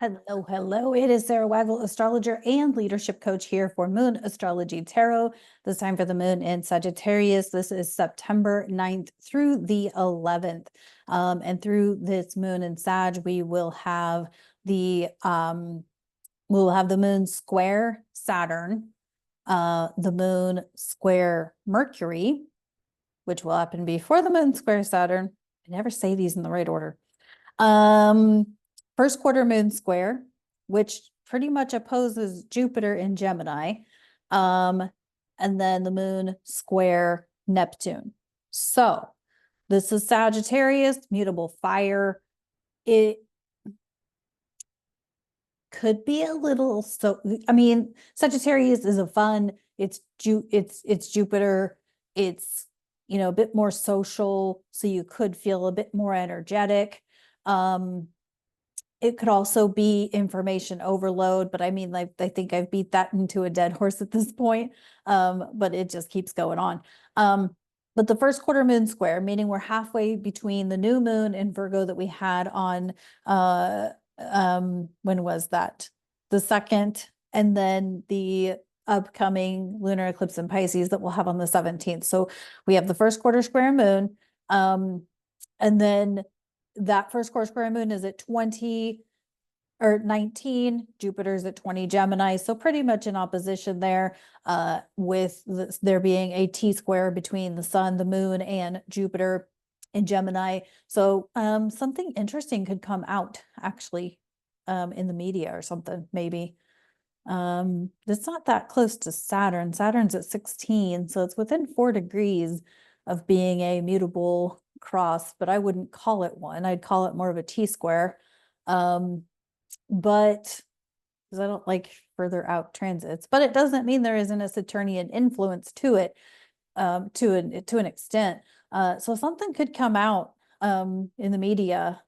Hello, hello. It is Sara Waggle, astrologer and leadership coach here for Moon Astrology Tarot. This time for the moon in Sagittarius. This is September 9th through the 11th. And through this moon in Sag, we will have the moon square Saturn, the moon square Mercury, which will happen before the moon square Saturn. I never say these in the right order. First quarter moon square, which pretty much opposes Jupiter in Gemini. And then the moon square Neptune. So this is Sagittarius, mutable fire. It could be a little, Sagittarius is a fun, it's Jupiter, it's, a bit more social, so you could feel a bit more energetic. It could also be information overload, but I think I've beat that into a dead horse at this point. But it just keeps going on. But the first quarter moon square, meaning we're halfway between the new moon in Virgo that we had on, when was that? The 2nd, and then the upcoming lunar eclipse in Pisces that we'll have on the 17th. So we have the first quarter square moon. And then that first quarter square moon is at 20 or 19, Jupiter's at 20 Gemini. So pretty much in opposition there, with there being a T-square between the sun, the moon, and Jupiter in Gemini. So something interesting could come out actually in the media or something, maybe. It's not that close to Saturn. Saturn's at 16, so it's within 4 degrees of being a mutable cross, but I wouldn't call it one. I'd call it more of a T-square. But because I don't like further out transits, but it doesn't mean there isn't a Saturnian influence to it, to an extent. So something could come out in the media,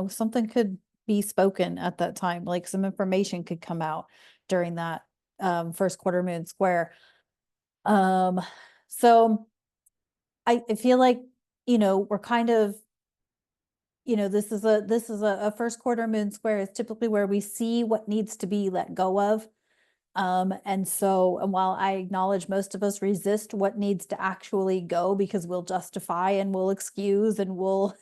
something could be spoken at that time, like some information could come out during that first quarter moon square. So I feel like, we're kind of, this is a first quarter moon square is typically where we see what needs to be let go of. And while I acknowledge most of us resist what needs to actually go because we'll justify and we'll excuse and we'll,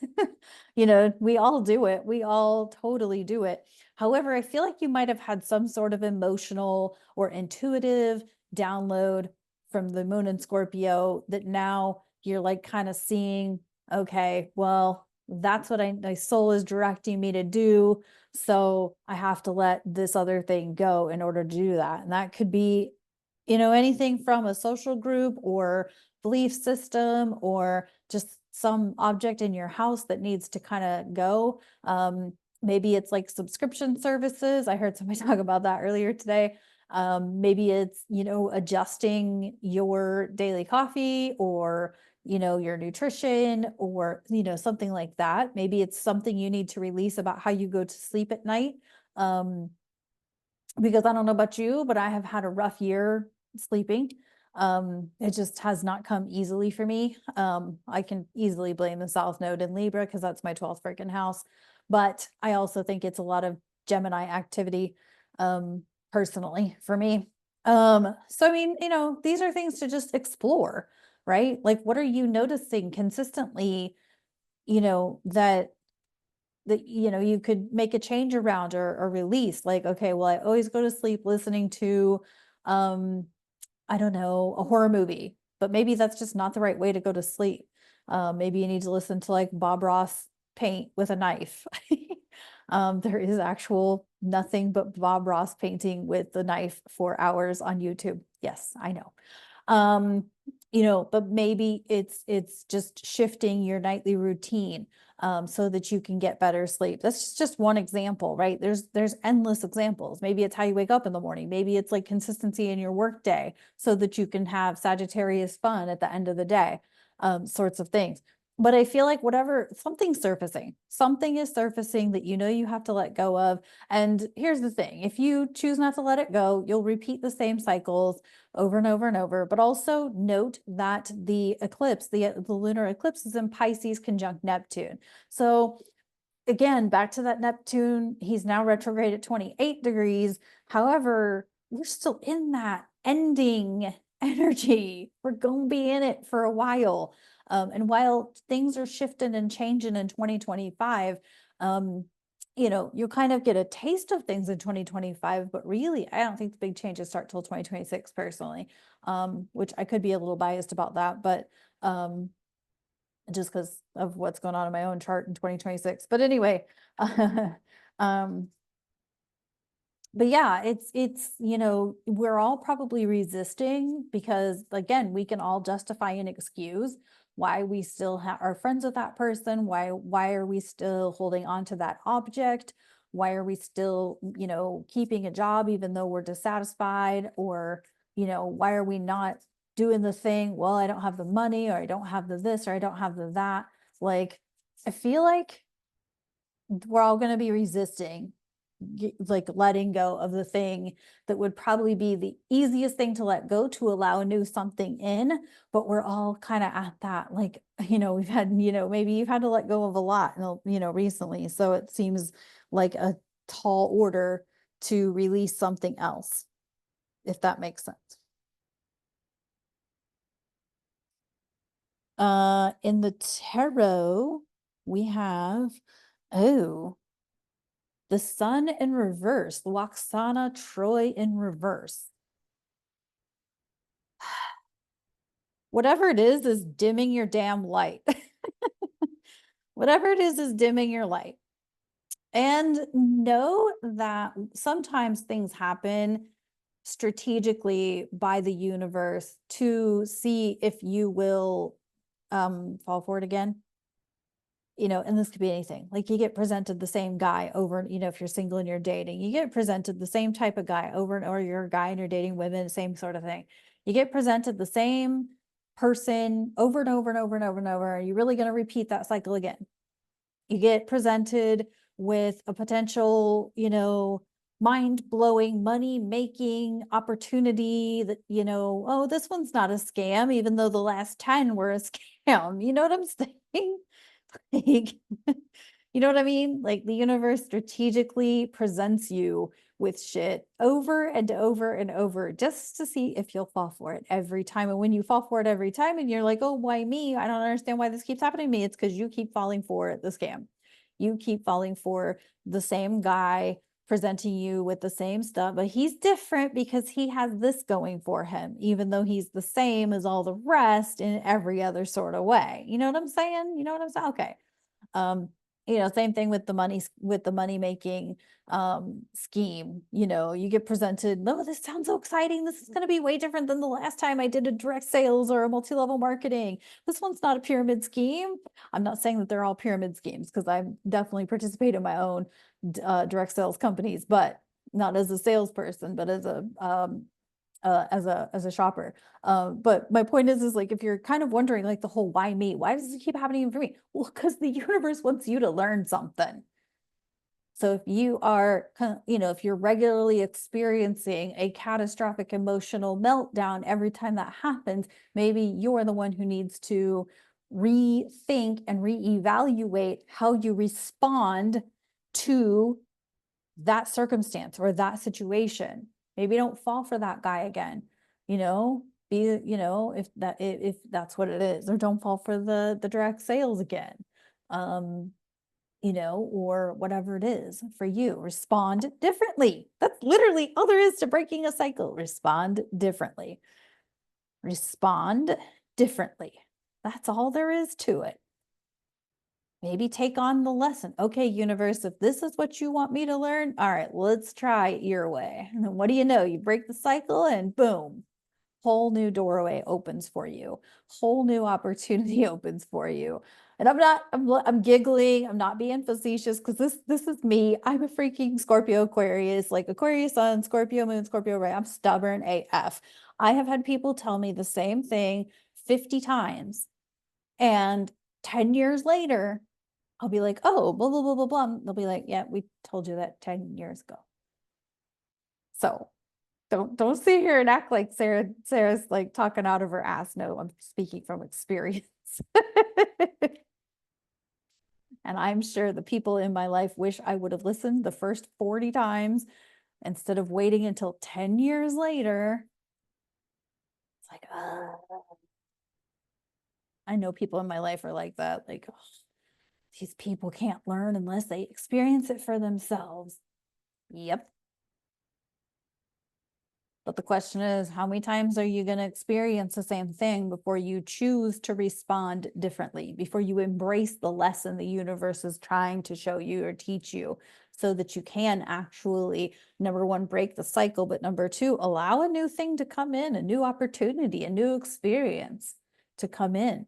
we all do it. We all totally do it. However, I feel like you might have had some sort of emotional or intuitive download from the moon in Scorpio that now you're like kind of seeing, okay, well, that's what my soul is directing me to do. So I have to let this other thing go in order to do that. And that could be, anything from a social group or belief system or just some object in your house that needs to kind of go. Maybe it's like subscription services. I heard somebody talk about that earlier today. Maybe it's, adjusting your daily coffee or your nutrition or, something like that. Maybe it's something you need to release about how you go to sleep at night. Because I don't know about you, but I have had a rough year sleeping. It just has not come easily for me. I can easily blame the South Node in Libra because that's my 12th freaking house. But I also think it's a lot of Gemini activity, personally for me. So these are things to just explore, right? Like, what are you noticing consistently, that you could make a change around or release? Like, okay, well, I always go to sleep listening to, I don't know, a horror movie, but maybe that's just not the right way to go to sleep. Maybe you need to listen to like Bob Ross paint with a knife. There is actual nothing but Bob Ross painting with the knife for hours on YouTube. Yes, I know. But maybe it's just shifting your nightly routine so that you can get better sleep. That's just one example, right? There's endless examples. Maybe it's how you wake up in the morning. Maybe it's like consistency in your work day so that you can have Sagittarius fun at the end of the day, sorts of things. But I feel like something is surfacing that you have to let go of. And here's the thing, if you choose not to let it go, you'll repeat the same cycles over and over and over. But also note that the eclipse, the lunar eclipse is in Pisces conjunct Neptune. So again, back to that Neptune, he's now retrograde at 28 degrees. However, we're still in that ending energy. We're going to be in it for a while. And while things are shifting and changing in 2025, you'll kind of get a taste of things in 2025, but really, I don't think the big changes start till 2026 personally, which I could be a little biased about that, but just because of what's going on in my own chart in 2026. But anyway, um, but yeah, it's we're all probably resisting because again, we can all justify and excuse why we still are friends with that person, why are we still holding on to that object, why are we still keeping a job even though we're dissatisfied, or why are we not doing the thing? Well, I don't have the money, or I don't have the this, or I don't have the that. Like, I feel like we're all going to be resisting like letting go of the thing that would probably be the easiest thing to let go to allow a new something in. But we're all kind of at that, like, we've had, maybe you've had to let go of a lot, recently. So it seems like a tall order to release something else, if that makes sense. In the tarot, we have, oh, the sun in reverse, Loxana Troy in reverse. Whatever it is dimming your damn light. Whatever it is dimming your light. And know that sometimes things happen strategically by the universe to see if you will fall for it again. And this could be anything. Like, you get presented the same guy over, if you're single and you're dating, you get presented the same type of guy over, or you're a guy and you're dating women, same sort of thing. You get presented the same person over and over and over and over and over. Are you really going to repeat that cycle again? You get presented with a potential, mind-blowing, money-making opportunity that, oh, this one's not a scam, even though the last 10 were a scam. You know what I'm saying? Like, you know what I mean? Like, the universe strategically presents you with shit over and over and over just to see if you'll fall for it every time. And when you fall for it every time and you're like, oh, why me? I don't understand why this keeps happening to me. It's because you keep falling for the scam. You keep falling for the same guy presenting you with the same stuff, but he's different because he has this going for him, even though he's the same as all the rest in every other sort of way. You know what I'm saying? You know what I'm saying? Okay. Same thing with the money making scheme. You get presented, oh, this sounds so exciting. This is going to be way different than the last time I did a direct sales or a multi-level marketing. This one's not a pyramid scheme. I'm not saying that they're all pyramid schemes, because I definitely participate in my own direct sales companies, but not as a salesperson, but as a shopper. But my point is like, if you're kind of wondering, like, the whole why me, why does it keep happening for me? Well, because the universe wants you to learn something. So if you are, if you're regularly experiencing a catastrophic emotional meltdown every time that happens, maybe you're the one who needs to rethink and reevaluate how you respond to that circumstance or that situation. Maybe don't fall for that guy again, if that's what it is, or don't fall for the direct sales again. Or whatever it is for you. Respond differently. That's literally all there is to breaking a cycle. Respond differently. Respond differently. That's all there is to it. Maybe take on the lesson. Okay, universe, if this is what you want me to learn, all right, let's try it your way. And then what do you know? You break the cycle and boom, whole new doorway opens for you. Whole new opportunity opens for you. And I'm giggling. I'm not being facetious, because this is me. I'm a freaking Scorpio Aquarius, like Aquarius sun, Scorpio moon, Scorpio right. I'm stubborn AF. I have had people tell me the same thing 50 times. And 10 years later, I'll be like, oh, blah, blah, blah, blah, blah. They'll be like, yeah, we told you that 10 years ago. So don't sit here and act like Sarah's like talking out of her ass. No, I'm speaking from experience. And I'm sure the people in my life wish I would have listened the first 40 times instead of waiting until 10 years later. It's like, I know people in my life are like that. Like, oh, these people can't learn unless they experience it for themselves. Yep. But the question is, how many times are you going to experience the same thing before you choose to respond differently, before you embrace the lesson the universe is trying to show you or teach you, so that you can actually, number one, break the cycle, but number two, allow a new thing to come in, a new opportunity, a new experience to come in.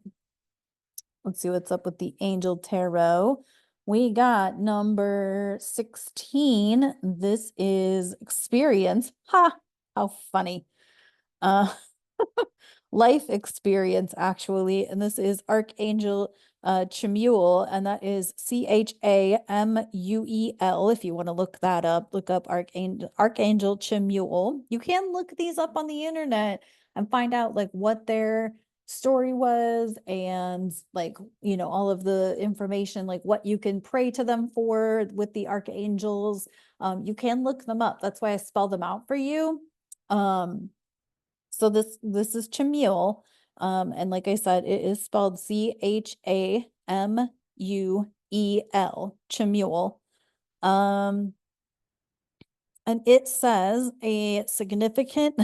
Let's see what's up with the Angel Tarot. We got number 16. This is experience. Ha! How funny. Life experience, actually. And this is Archangel Chamuel, and that is Chamuel. If you want to look that up, look up Archangel Chamuel. You can look these up on the internet and find out like what their story was, and like, you know, all of the information, like what you can pray to them for with the archangels. You can look them up. That's why I spell them out for you. So this is Chamuel. And like I said, it is spelled Chamuel, Chamuel. And it says a significant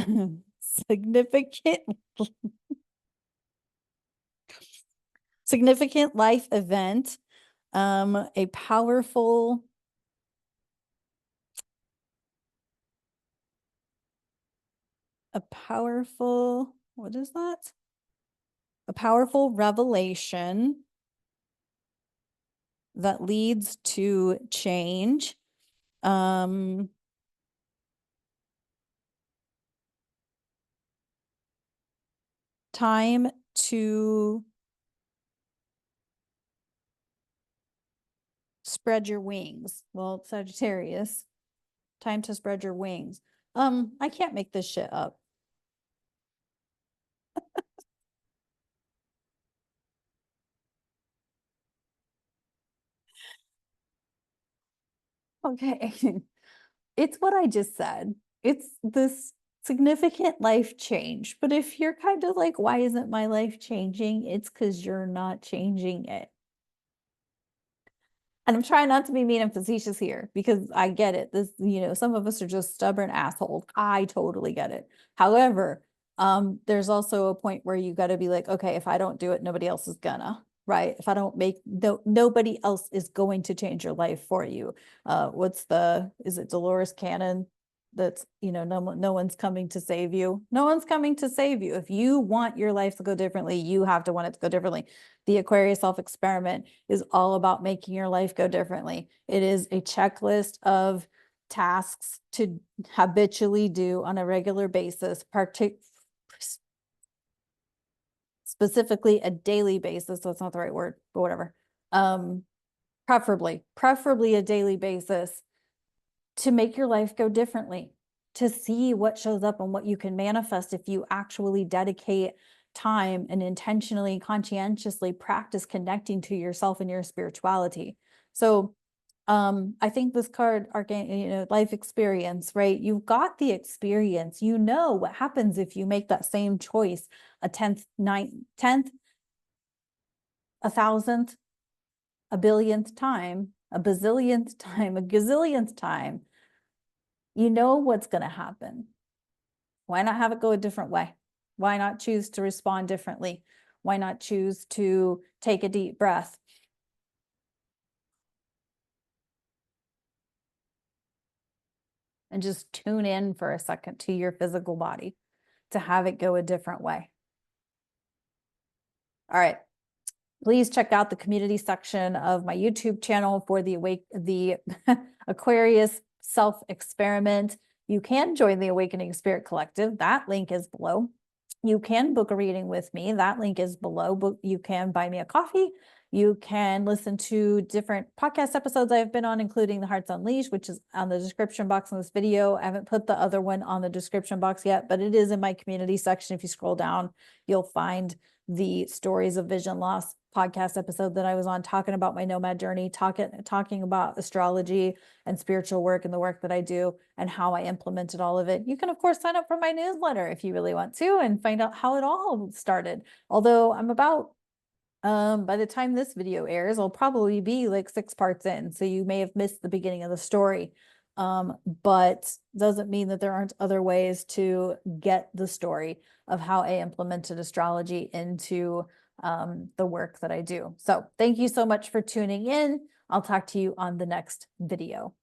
significant life event, a powerful what is that? A powerful revelation that leads to change. Time to spread your wings. Well, Sagittarius, time to spread your wings. I can't make this shit up. Okay. It's what I just said. It's this significant life change. But if you're kind of like, why isn't my life changing? It's because you're not changing it. And I'm trying not to be mean and facetious here because I get it. This, you know, some of us are just stubborn assholes. I totally get it. However, there's also a point where you got to be like, okay, if I don't do it, nobody else is gonna, right? If I don't make, nobody else is going to change your life for you. Is it Dolores Cannon? That's, you know, no one's coming to save you. No one's coming to save you. If you want your life to go differently, you have to want it to go differently. The Aquarius self-experiment is all about making your life go differently. It is a checklist of tasks to habitually do on a regular basis, specifically a daily basis. So it's not the right word, but whatever. Preferably a daily basis, to make your life go differently, to see what shows up and what you can manifest if you actually dedicate time and intentionally, conscientiously practice connecting to yourself and your spirituality. So I think this card, you know, life experience, right? You've got the experience. You know what happens if you make that same choice a 10th, 10th, 1,000th, a billionth time, a bazillionth time, a gazillionth time. You know what's going to happen. Why not have it go a different way? Why not choose to respond differently? Why not choose to take a deep breath? And just tune in for a second to your physical body to have it go a different way. All right. Please check out the community section of my YouTube channel for the Aquarius self-experiment. You can join the Awakening Spirit Collective. That link is below. You can book a reading with me. That link is below. You can buy me a coffee. You can listen to different podcast episodes I've been on, including The Hearts Unleashed, which is on the description box in this video. I haven't put the other one on the description box yet, but it is in my community section. If you scroll down, you'll find the Stories of Vision Loss podcast episode that I was on, talking about my nomad journey, talking about astrology and spiritual work and the work that I do and how I implemented all of it. You can, of course, sign up for my newsletter if you really want to and find out how it all started. Although I'm about, by the time this video airs, I'll probably be like 6 parts in. So you may have missed the beginning of the story. But doesn't mean that there aren't other ways to get the story of how I implemented astrology into the work that I do. So thank you so much for tuning in. I'll talk to you on the next video.